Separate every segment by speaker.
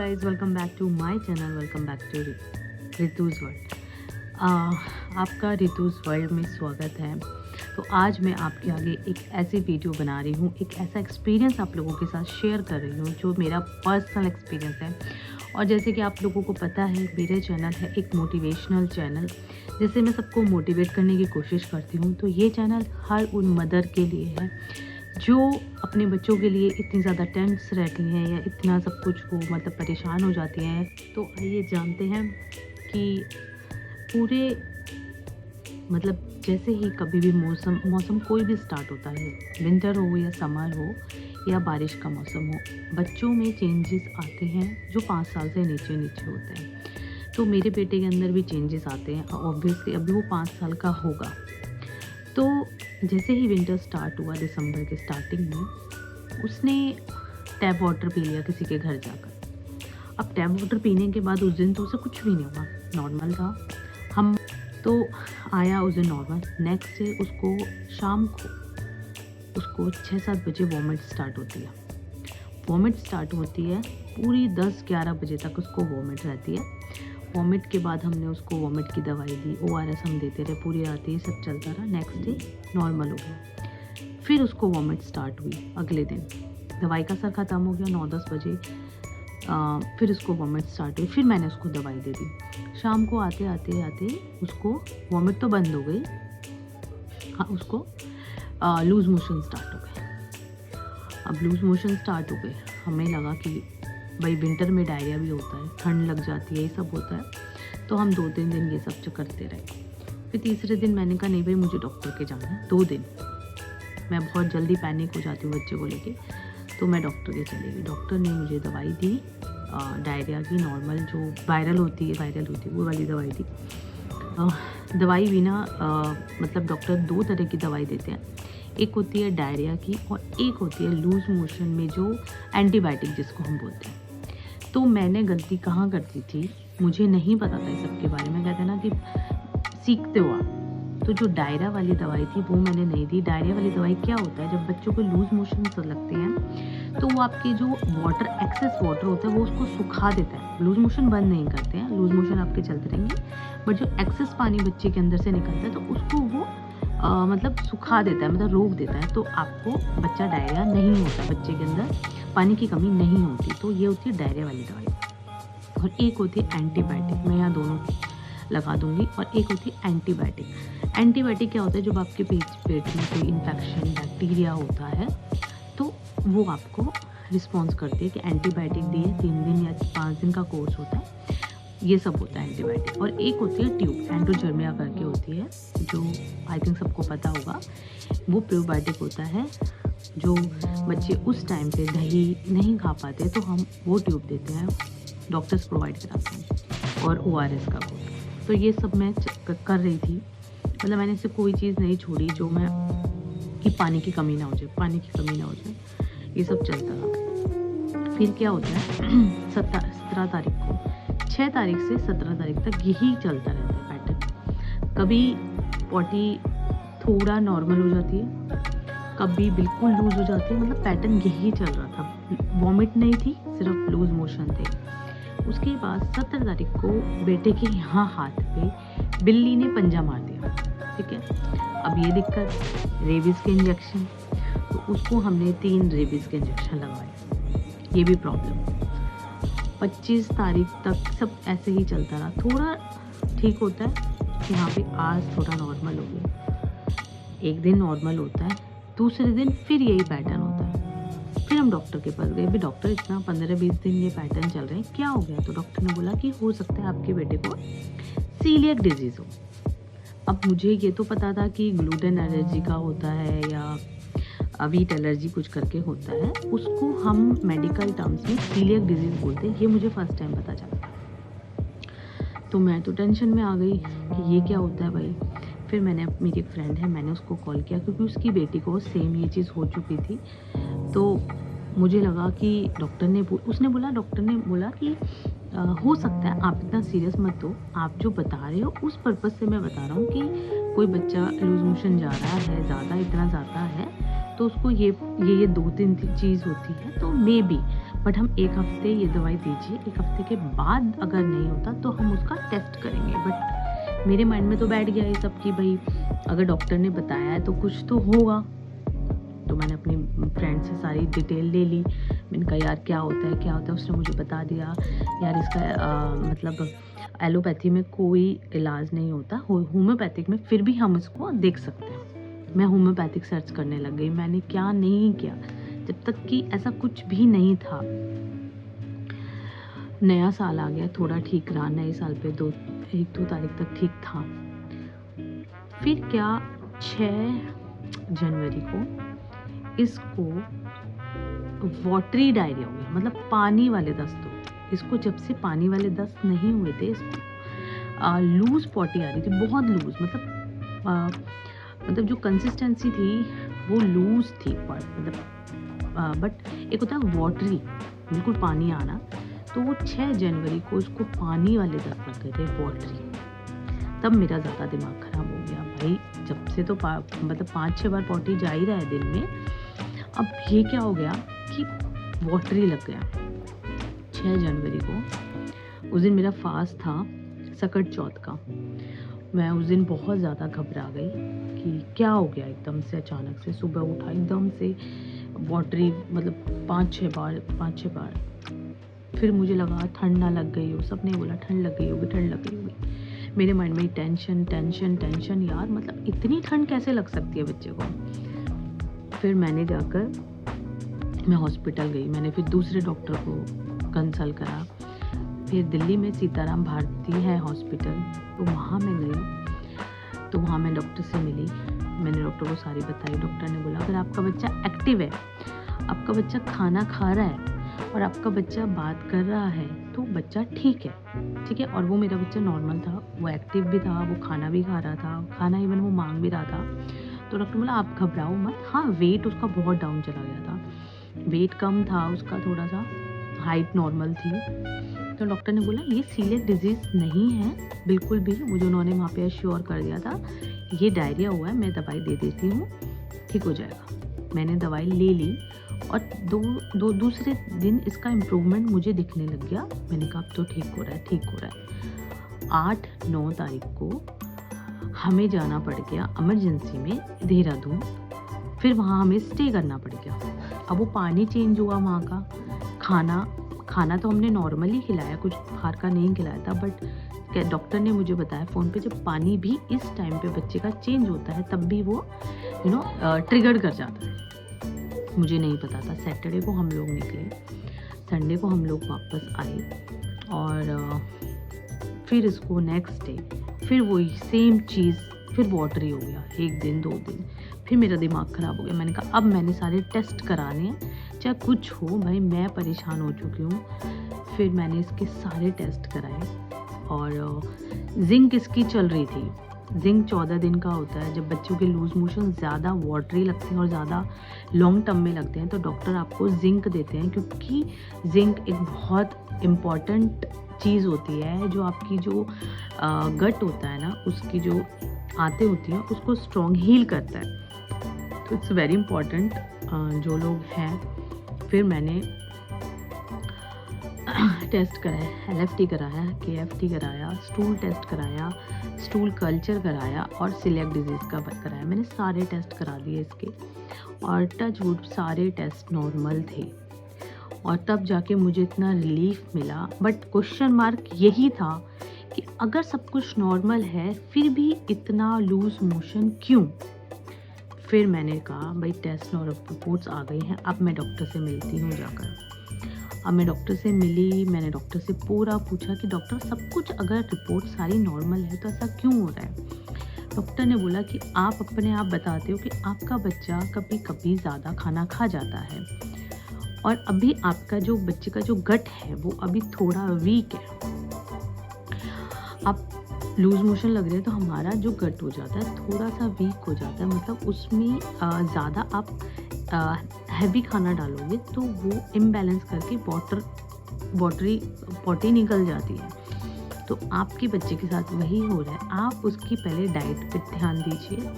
Speaker 1: Guys, welcome back to my channel. Welcome back to Ritu's world. आपका Ritu's world में स्वागत है। तो आज मैं आपके आगे एक ऐसी वीडियो बना रही हूँ, एक ऐसा एक्सपीरियंस आप लोगों के साथ शेयर कर रही हूँ जो मेरा पर्सनल एक्सपीरियंस है। और जैसे कि आप लोगों को पता है, मेरा चैनल है एक मोटिवेशनल चैनल, जैसे मैं सबको मोटिवेट करने की कोशिश करती हूँ। तो ये चैनल हर उन मदर के लिए है जो अपने बच्चों के लिए इतनी ज़्यादा टेंस रहती हैं या इतना सब कुछ वो मतलब परेशान हो जाती हैं। तो आइए जानते हैं कि पूरे मतलब जैसे ही कभी भी मौसम कोई भी स्टार्ट होता है, विंटर हो या समर हो या बारिश का मौसम हो, बच्चों में चेंजेस आते हैं जो 5 साल से नीचे होते हैं। तो मेरे बेटे के अंदर भी चेंजेस आते हैं। ऑब्वियसली अभी वो 5 साल का होगा। तो जैसे ही विंटर स्टार्ट हुआ, दिसंबर के स्टार्टिंग में, उसने टैप वाटर पी लिया किसी के घर जाकर। अब टैप वाटर पीने के बाद उस दिन तो उसे कुछ भी नहीं हुआ, नॉर्मल था। हम तो आया उस दिन नॉर्मल। नेक्स्ट डे उसको शाम को उसको 6-7 बजे वॉमिट स्टार्ट होती है। वॉमिट स्टार्ट होती है पूरी 10-11 बजे तक उसको वॉमिट रहती है। वॉमिट के बाद हमने उसको वॉमिट की दवाई दी, ORS हम देते रहे पूरी रात, ये सब चलता रहा। नेक्स्ट डे नॉर्मल हो गया। फिर उसको वॉमिट स्टार्ट हुई अगले दिन, दवाई का असर ख़त्म हो गया 9-10 बजे। फिर उसको वॉमिट स्टार्ट हुई, फिर मैंने उसको दवाई दे दी। शाम को आते उसको वॉमिट तो बंद हो गई। हाँ, उसको लूज़ मोशन स्टार्ट हो गए। अब लूज़ मोशन स्टार्ट हो गए, हमें लगा कि भाई विंटर में डायरिया भी होता है, ठंड लग जाती है, ये सब होता है। तो हम 2-3 दिन ये सब करते रहे। फिर तीसरे दिन मैंने कहा नहीं भाई, मुझे डॉक्टर के जाना है। 2 दिन मैं बहुत जल्दी पैनिक हो जाती हूँ बच्चे को लेके, तो मैं डॉक्टर के चली गई। डॉक्टर ने मुझे दवाई दी डायरिया की, नॉर्मल जो वायरल होती है वो वाली दवाई दी। दवाई भी ना मतलब डॉक्टर 2 तरह की दवाई देते हैं। एक होती है डायरिया की और एक होती है लूज़ मोशन में जो एंटीबायोटिक जिसको हम बोलते हैं। तो मैंने गलती कहाँ करती थी, मुझे नहीं पता था इस सब के बारे में। कहते हैं ना कि सीखते हो आप। तो जो डायरिया वाली दवाई थी वो मैंने नहीं दी। डायरिया वाली दवाई क्या होता है, जब बच्चों को लूज़ मोशन लगते हैं तो वो आपके जो वाटर, एक्सेस वाटर होता है, वो उसको सुखा देता है। लूज़ मोशन बंद नहीं करते हैं, लूज़ मोशन आपके चलते रहेंगे, बट जो एक्सेस पानी बच्चे के अंदर से निकलता है तो उसको वो मतलब सुखा देता है, मतलब रोक देता है। तो आपको बच्चा डायरिया नहीं होता, बच्चे के अंदर पानी की कमी नहीं होती। तो ये होती है डायरिया वाली दवाई। और एक होती है एंटीबायोटिक, मैं यहाँ दोनों लगा दूंगी। और एक होती है एंटीबायोटिक। एंटीबायोटिक क्या होता है, जब आपके पेट में कोई इन्फेक्शन, बैक्टीरिया होता है तो वो आपको रिस्पॉन्स करती है कि एंटीबायोटिक दिए, 3 दिन या 5 दिन का कोर्स होता है, ये सब होता है एंटीबायोटिक। और एक होती है ट्यूब, एंडोजर्मिया करके होती है, जो आई थिंक सबको पता होगा। वो प्रोबायोटिक होता है। जो बच्चे उस टाइम पे दही नहीं खा पाते तो हम वो ट्यूब देते हैं, डॉक्टर्स प्रोवाइड कराते हैं, और ORS का कोर्स। तो ये सब मैं कर रही थी। मतलब मैंने इससे कोई चीज़ नहीं छोड़ी जो मैं कि पानी की कमी ना हो जाए, ये सब चलता रहा। फिर क्या होता है 17 तारीख को, 6 तारीख से 17 तारीख तक यही चलता रहता है पैटर्न। कभी पॉटी थोड़ा नॉर्मल हो जाती है, कभी बिल्कुल लूज़ हो जाती है। मतलब पैटर्न यही चल रहा था। वॉमिट नहीं थी, सिर्फ लूज़ मोशन थे। उसके बाद 17 तारीख को बेटे के यहाँ हाथ पे बिल्ली ने पंजा मार दिया। ठीक है, अब ये दिक्कत, रेबीज़ के इंजेक्शन, तो उसको हमने 3 रेबीज़ के इंजेक्शन लगवाए। ये भी प्रॉब्लम। 25 तारीख तक सब ऐसे ही चलता रहा। थोड़ा ठीक होता है, यहाँ पे आज थोड़ा नॉर्मल हो गया। एक दिन नॉर्मल होता है, दूसरे दिन फिर यही पैटर्न होता है। फिर हम डॉक्टर के पास गए, भी डॉक्टर इतना 15-20 दिन ये पैटर्न चल रहे हैं, क्या हो गया? तो डॉक्टर ने बोला कि हो सकता है आपके बेटे को सीलिएक डिजीज़ हो। अब मुझे ये तो पता था कि ग्लूटेन एलर्जी का होता है या वीट एलर्जी कुछ करके होता है, उसको हम मेडिकल टर्म्स में सीलिएक डिजीज़ बोलते हैं। ये मुझे फर्स्ट टाइम पता चला। तो मैं तो टेंशन में आ गई कि ये क्या होता है भाई। फिर मेरी एक फ्रेंड है, मैंने उसको कॉल किया क्योंकि उसकी बेटी को सेम ये चीज़ हो चुकी थी। तो मुझे लगा कि डॉक्टर ने बोला कि हो सकता है, आप इतना सीरियस मत हो, आप जो बता रहे हो उस पर्पज़ से मैं बता रहा हूँ कि कोई बच्चा लूज़ मोशन जा रहा है ज़्यादा, इतना ज़्यादा है तो उसको ये 2-3 चीज़ होती है, तो मे बी, बट हम 1 हफ्ते ये दवाई दीजिए, 1 हफ्ते के बाद अगर नहीं होता तो हम उसका टेस्ट करेंगे। बट मेरे माइंड में तो बैठ गया ये सब कि भाई अगर डॉक्टर ने बताया है तो कुछ तो होगा। तो मैंने अपनी फ्रेंड से सारी डिटेल ले ली। मैंने कहा यार क्या होता है, उसने मुझे बता दिया यार इसका मतलब एलोपैथी में कोई इलाज नहीं होता, होम्योपैथिक में फिर भी हम इसको देख सकते हैं। मैं होम्योपैथिक सर्च करने लग गई। मैंने क्या नहीं किया जब तक कि ऐसा कुछ भी नहीं था। नया साल आ गया, थोड़ा ठीक रहा, नए साल पे 1-2 तारीख तक ठीक था। फिर क्या 6 जनवरी को इसको वाटरी डायरिया हो गया, मतलब पानी वाले दस्त हो। इसको जब से पानी वाले दस्त नहीं हुए थे, इसको लूज पॉटी आ रही थी, बहुत लूज, मतलब जो कंसिस्टेंसी थी वो लूज थी, मतलब बट एक होता है वाटरी, बिल्कुल पानी आना। तो वो 6 जनवरी को उसको पानी वाले दस्त लग गए थे, वाटरी। तब मेरा ज़्यादा दिमाग ख़राब हो गया भाई, जब से तो मतलब 5-6 बार पॉटी जा ही रहा है दिन में, अब ये क्या हो गया कि वाटरी लग गया। 6 जनवरी को उस दिन मेरा फास्ट था, सकट चौथ का। मैं उस दिन बहुत ज़्यादा घबरा गई कि क्या हो गया, एकदम से अचानक से सुबह उठा एकदम से वाटरी, मतलब 5-6 बार। फिर मुझे लगा ठंड ना लग गई हो, सबने बोला ठंड लग गई होगी। मेरे माइंड में टेंशन यार, मतलब इतनी ठंड कैसे लग सकती है बच्चे को। फिर मैंने जाकर मैं हॉस्पिटल गई, मैंने फिर दूसरे डॉक्टर को कंसल्ट करा। फिर दिल्ली में सीताराम भारती है हॉस्पिटल, तो वहाँ मैं गई। तो वहाँ मैं डॉक्टर से मिली, मैंने डॉक्टर को सारी बताई। डॉक्टर ने बोला अगर आपका बच्चा एक्टिव है, आपका बच्चा खाना खा रहा है और आपका बच्चा बात कर रहा है तो बच्चा ठीक है। और वो मेरा बच्चा नॉर्मल था, वो एक्टिव भी था, वो खाना भी खा रहा था, खाना इवन वो मांग भी रहा था। तो डॉक्टर बोला आप घबराओ मत। हाँ, वेट उसका बहुत डाउन चला गया था, वेट कम था उसका, थोड़ा सा हाइट नॉर्मल थी। तो डॉक्टर ने बोला ये सीलिएक डिजीज़ नहीं है बिल्कुल भी, मुझे उन्होंने वहाँ पे एश्योर कर दिया था, ये डायरिया हुआ है, मैं दवाई दे देती हूँ, ठीक हो जाएगा। मैंने दवाई ले ली और दूसरे दिन इसका इम्प्रूवमेंट मुझे दिखने लग गया। मैंने कहा अब तो ठीक हो रहा है। 8-9 तारीख को हमें जाना पड़ गया इमरजेंसी में देहरादून। फिर वहाँ हमें स्टे करना पड़ गया। अब वो पानी चेंज हुआ वहाँ का, खाना तो हमने नॉर्मली खिलाया, कुछ बाहर का नहीं खिलाया था। बट डॉक्टर ने मुझे बताया फ़ोन पे जब पानी भी इस टाइम पे बच्चे का चेंज होता है तब भी वो ट्रिगर कर जाता है। मुझे नहीं पता था। सैटरडे को हम लोग निकले, संडे को हम लोग वापस आए और फिर इसको नेक्स्ट डे फिर वही सेम चीज़, फिर वाटरी हो गया। 1 दिन 2 दिन, फिर मेरा दिमाग ख़राब हो गया। मैंने कहा अब मैंने सारे टेस्ट कराने हैं, चाहे कुछ हो भाई, मैं परेशान हो चुकी हूँ। फिर मैंने इसके सारे टेस्ट कराए और जिंक इसकी चल रही थी। जिंक 14 दिन का होता है। जब बच्चों के लूज मोशन ज़्यादा वाटरी लगते हैं और ज़्यादा लॉन्ग टर्म में लगते हैं तो डॉक्टर आपको जिंक देते हैं, क्योंकि जिंक एक बहुत इम्पॉर्टेंट चीज़ होती है जो आपकी जो गट होता है ना, उसकी जो आंतें होती हैं उसको स्ट्रॉन्ग हील करता है। तो इट्स वेरी इम्पॉर्टेंट जो लोग हैं। फिर मैंने टेस्ट कराया, LFT कराया, KFT कराया, स्टूल टेस्ट कराया, स्टूल कल्चर कराया और सीलिएक डिजीज़ का कराया। मैंने सारे टेस्ट करा दिए इसके और टच वुड सारे टेस्ट नॉर्मल थे और तब जाके मुझे इतना रिलीफ मिला। बट क्वेश्चन मार्क यही था कि अगर सब कुछ नॉर्मल है फिर भी इतना लूज मोशन क्यों। फिर मैंने कहा भाई टेस्ट और रिपोर्ट्स आ गई हैं, अब मैं डॉक्टर से मिलती हूँ जाकर। अब मैं डॉक्टर से मिली, मैंने डॉक्टर से पूरा पूछा कि डॉक्टर सब कुछ अगर रिपोर्ट सारी नॉर्मल है तो ऐसा क्यों हो रहा है। डॉक्टर ने बोला कि आप अपने आप बताते हो कि आपका बच्चा कभी कभी ज़्यादा खाना खा जाता है और अभी आपका जो बच्चे का जो गट है वो अभी थोड़ा वीक है। आप लूज मोशन लग रहे हैं तो हमारा जो गट हो जाता है थोड़ा सा वीक हो जाता है, मतलब उसमें ज़्यादा आप हैवी खाना डालोगे तो वो इम्बैलेंस करके पॉटी निकल जाती है। तो आपके बच्चे के साथ वही हो रहा है। आप उसकी पहले डाइट पे ध्यान दीजिए,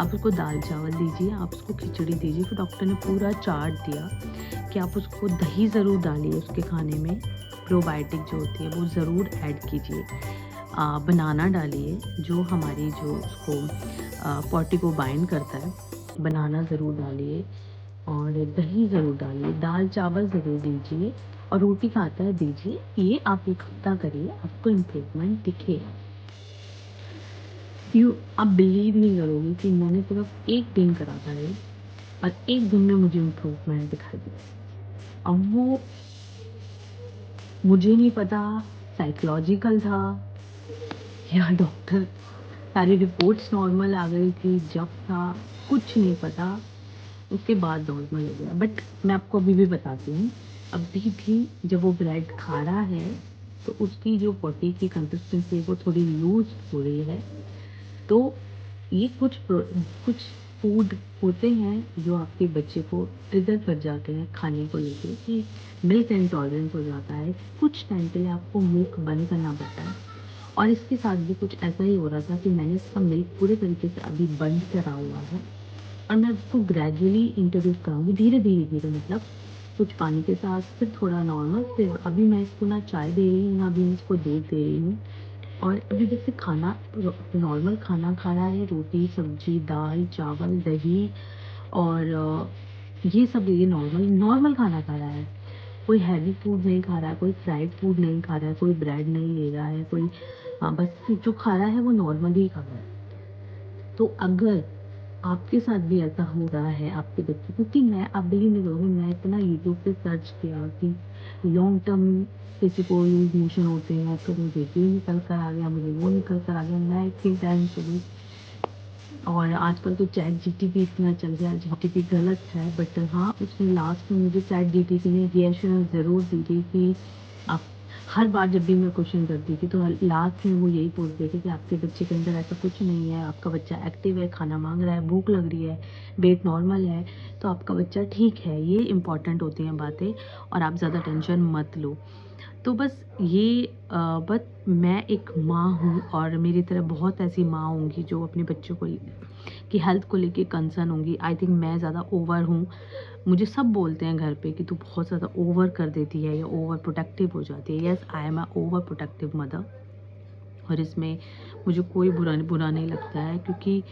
Speaker 1: आप उसको दाल चावल दीजिए, आप उसको खिचड़ी दीजिए। फिर डॉक्टर ने पूरा चार्ट दिया कि आप उसको दही ज़रूर डालिए उसके खाने में, प्रोबायोटिक जो होती है वो ज़रूर ऐड कीजिए। बनाना डालिए जो हमारी जो उसको पॉटी को बाइंड करता है, बनाना ज़रूर डालिए और दही ज़रूर डालिए, दाल चावल ज़रूर दीजिए और रोटी खाता है दीजिए। ये आप एक हफ्ता करिए, आपको इम्प्रूवमेंट दिखेगा। आप बिलीव नहीं करोगे कि मैंने सिर्फ एक दिन करा था ये और एक दिन में मुझे इम्प्रूवमेंट दिखाई दिया। अब वो मुझे नहीं पता साइकोलॉजिकल था या डॉक्टर, सारी रिपोर्ट्स नॉर्मल आ गई थी जब था, कुछ नहीं पता। उसके बाद नॉर्मल हो गया। बट मैं आपको अभी भी बताती हूँ, अभी भी जब वो ब्रेड खा रहा है तो उसकी जो पॉटी की कंसिस्टेंसी है वो थोड़ी लूज हो रही है। तो ये कुछ फूड होते हैं जो आपके बच्चे को ट्रिगर कर जाते हैं खाने को लेके कि मिल्क इंटॉलरेंस हो जाता है। कुछ टाइम के लिए आपको मिल्क बंद करना पड़ता है और इसके साथ भी कुछ ऐसा ही हो रहा था कि मैंने इसका मिल्क पूरे तरीके से अभी बंद करा हुआ है और मैं उसको ग्रेजुअली इंट्रोड्यूस कराऊंगी, धीरे मतलब कुछ पानी के साथ, फिर थोड़ा नॉर्मल, फिर अभी मैं इसको ना चाय दे रही हूँ ना अभी मैं इसको दूध दे रही हूँ। और अभी जैसे खाना नॉर्मल खाना खा रहा है, रोटी सब्जी दाल चावल दही और ये सब, ये नॉर्मल खाना खा रहा है। कोई हैवी फूड नहीं खा रहा है, कोई फ्राइड फूड नहीं खा रहा है, कोई ब्रेड नहीं ले रहा है, कोई बस जो खा रहा है वो नॉर्मल ही खा रहा है। तो अगर आपके साथ भी ऐसा हो रहा है आपके बच्चे, क्योंकि मैं आप बिलीव नहीं करोगे, मैं इतना यूट्यूब पे सर्च किया कि लॉन्ग टर्म किसी को लूज मोशन होते हैं तो मुझे ये निकल कर आ गया, मुझे वो निकल कर आ गया, मैं इतनी टाइम चली। और आजकल तो चैट जीटीपी इतना चल गया, जीटीपी गलत है बट हाँ, उसने लास्ट में मुझे चैट जीटीपी ने रिएश्योरेंस ज़रूर दी थी कि आप, हर बार जब भी मैं क्वेश्चन करती थी तो लास्ट में वो यही बोलते थे कि आपके बच्चे के अंदर ऐसा कुछ नहीं है, आपका बच्चा एक्टिव है, खाना मांग रहा है, भूख लग रही है, वेट नॉर्मल है, तो आपका बच्चा ठीक है। ये इंपॉर्टेंट होती हैं बातें और आप ज़्यादा टेंशन मत लो। तो बस ये बट मैं एक माँ हूँ और मेरी तरह बहुत ऐसी माँ होंगी जो अपने बच्चों को की हेल्थ को लेके कंसर्न होंगी। आई थिंक मैं ज़्यादा ओवर हूँ, मुझे सब बोलते हैं घर पे कि तू बहुत ज़्यादा ओवर कर देती है या ओवर प्रोटेक्टिव हो जाती है। Yes, I am a over protective mother और इसमें मुझे कोई बुरा नहीं लगता है, क्योंकि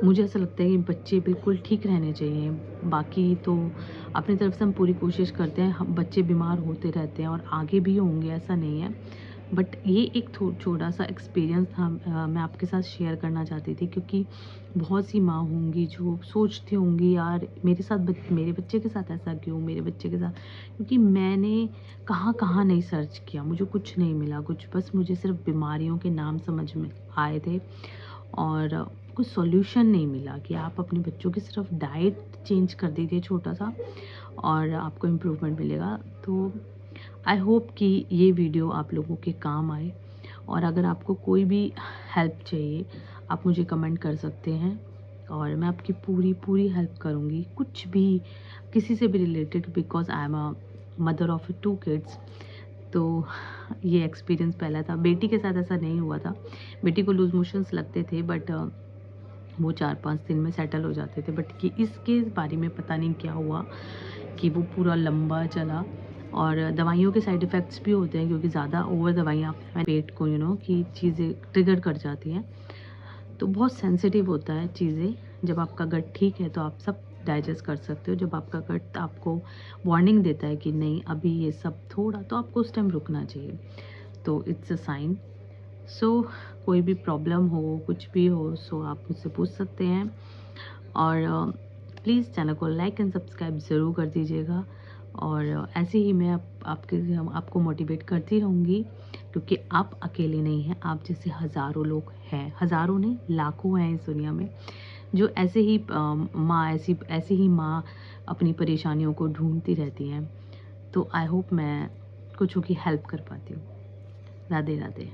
Speaker 1: मुझे ऐसा लगता है कि बच्चे बिल्कुल ठीक रहने चाहिए। बाकी तो अपनी तरफ से हम पूरी कोशिश करते हैं, हम बच्चे बीमार होते रहते हैं और आगे भी होंगे, ऐसा नहीं है। बट ये एक छोटा सा एक्सपीरियंस था, मैं आपके साथ शेयर करना चाहती थी, क्योंकि बहुत सी माँ होंगी जो सोचती होंगी यार मेरे साथ मेरे बच्चे के साथ ऐसा क्यों, मेरे बच्चे के साथ, क्योंकि मैंने कहाँ कहाँ नहीं सर्च किया, मुझे कुछ नहीं मिला, कुछ बस मुझे सिर्फ बीमारियों के नाम समझ में आए थे और कुछ सॉल्यूशन नहीं मिला कि आप अपने बच्चों की सिर्फ डाइट चेंज कर दीजिए छोटा सा और आपको इम्प्रूवमेंट मिलेगा। तो आई होप कि ये वीडियो आप लोगों के काम आए और अगर आपको कोई भी हेल्प चाहिए आप मुझे कमेंट कर सकते हैं और मैं आपकी पूरी हेल्प करूँगी, कुछ भी किसी से भी related, because I am a mother of 2 kids. तो ये एक्सपीरियंस पहला था, बेटी के साथ ऐसा नहीं हुआ था, बेटी को लूज मोशंस लगते थे बट वो 4-5 दिन में सेटल हो जाते थे, बट कि इसके बारे में पता नहीं क्या हुआ कि वो पूरा लंबा चला। और दवाइयों के साइड इफ़ेक्ट्स भी होते हैं, क्योंकि ज़्यादा ओवर दवाइयाँ पेट को की चीज़ें ट्रिगर कर जाती हैं, तो बहुत सेंसिटिव होता है चीज़ें। जब आपका गट ठीक है तो आप सब डाइजेस्ट कर सकते हो, जब आपका गट आपको वार्निंग देता है कि नहीं अभी ये सब थोड़ा, तो आपको उस टाइम रुकना चाहिए, तो इट्स अ साइन। सो कोई भी प्रॉब्लम हो, कुछ भी हो, सो आप मुझसे पूछ सकते हैं और प्लीज़ चैनल को लाइक एंड सब्सक्राइब ज़रूर कर दीजिएगा और ऐसे ही मैं आपको मोटिवेट करती रहूँगी, क्योंकि आप अकेले नहीं हैं, आप जैसे हज़ारों लोग हैं, हज़ारों नहीं लाखों हैं इस दुनिया में जो ऐसे ही माँ ऐसी ही माँ अपनी परेशानियों को ढूंढती रहती हैं। तो आई होप मैं कुछ की हेल्प कर पाती हूँ। राधे राधे।